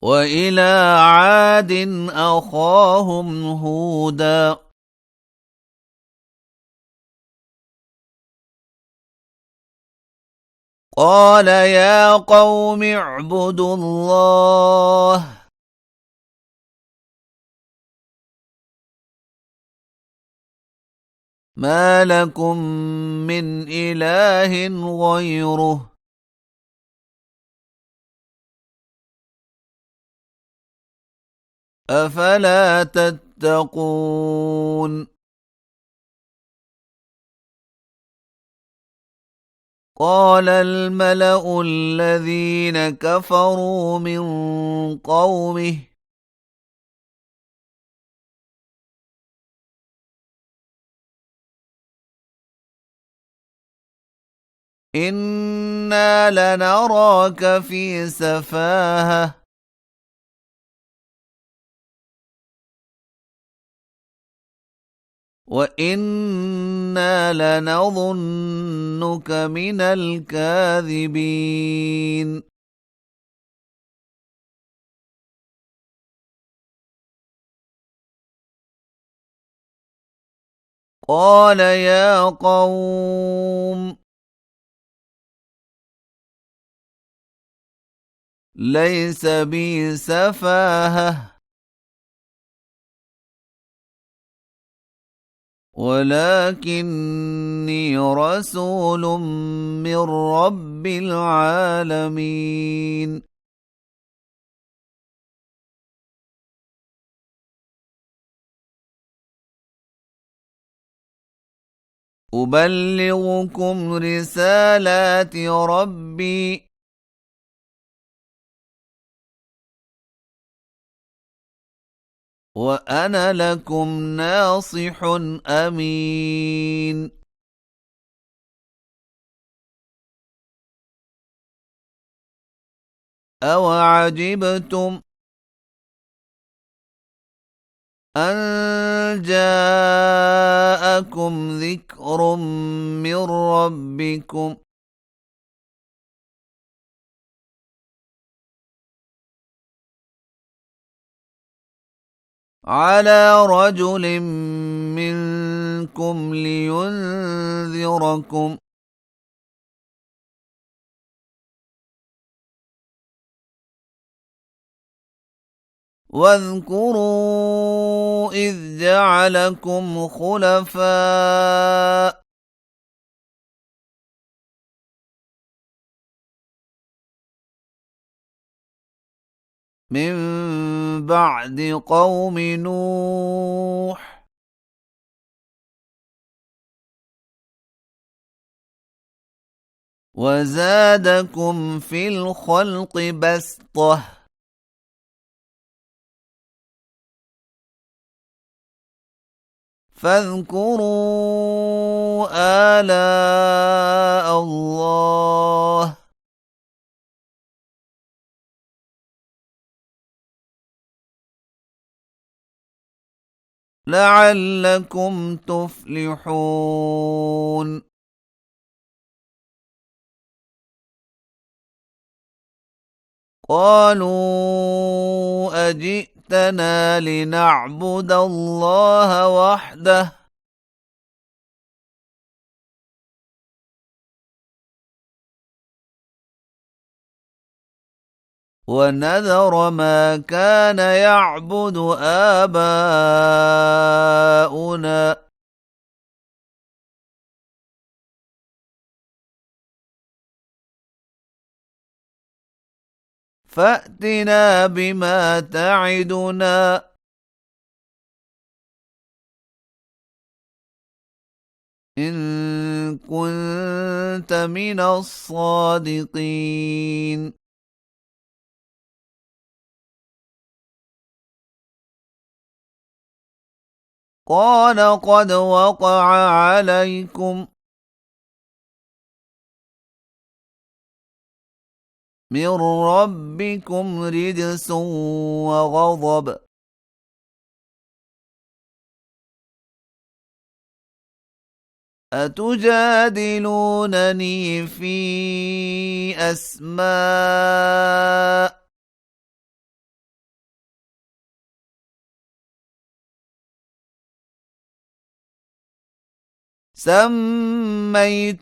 وإلى عاد أخاهم هودا قال يا قوم اعبدوا الله ما لكم من إله غيره أفلا تتقون قال الملأ الذين كفروا من قومه إنا لنراك في سفاهة وإنا لنظنك من الكاذبين قال يا قوم ليس بي سفاهة ولكني رسول من رب العالمين أبلغكم رسالات ربي وأنا لكم ناصح أمين أوعجبتم أن جاءكم ذكر من ربكم على رجل منكم لينذركم واذكروا إذ جعلكم خلفاء من بعد قوم نوح وزادكم في الخلق بسطة فاذكروا آلاء الله لعلكم تفلحون قالوا أجئتنا لنعبد الله وحده ونذر ما كان يعبد آباؤنا فأتنا بما تعدنا إن كنت من الصادقين قال قد وقع عليكم من ربكم رجس وغضب أتجادلونني في أسماء سميتموها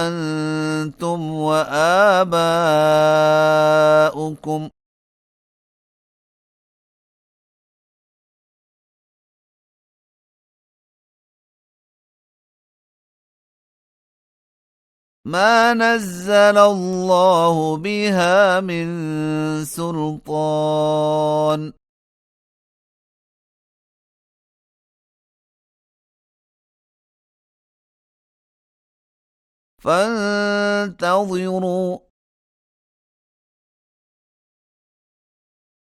أنتم وآباؤكم ما نزل الله بها من سلطان فانتظروا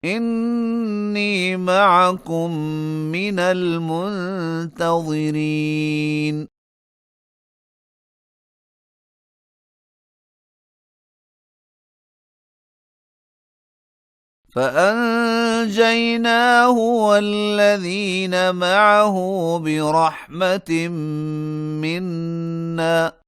إني معكم من المنتظرين فأنجيناه والذين معه برحمة منا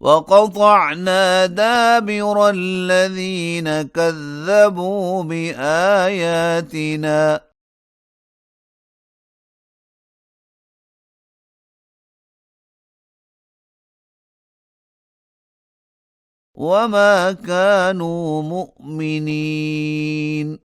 وقطعنا دابر الذين كذبوا بآياتنا وما كانوا مؤمنين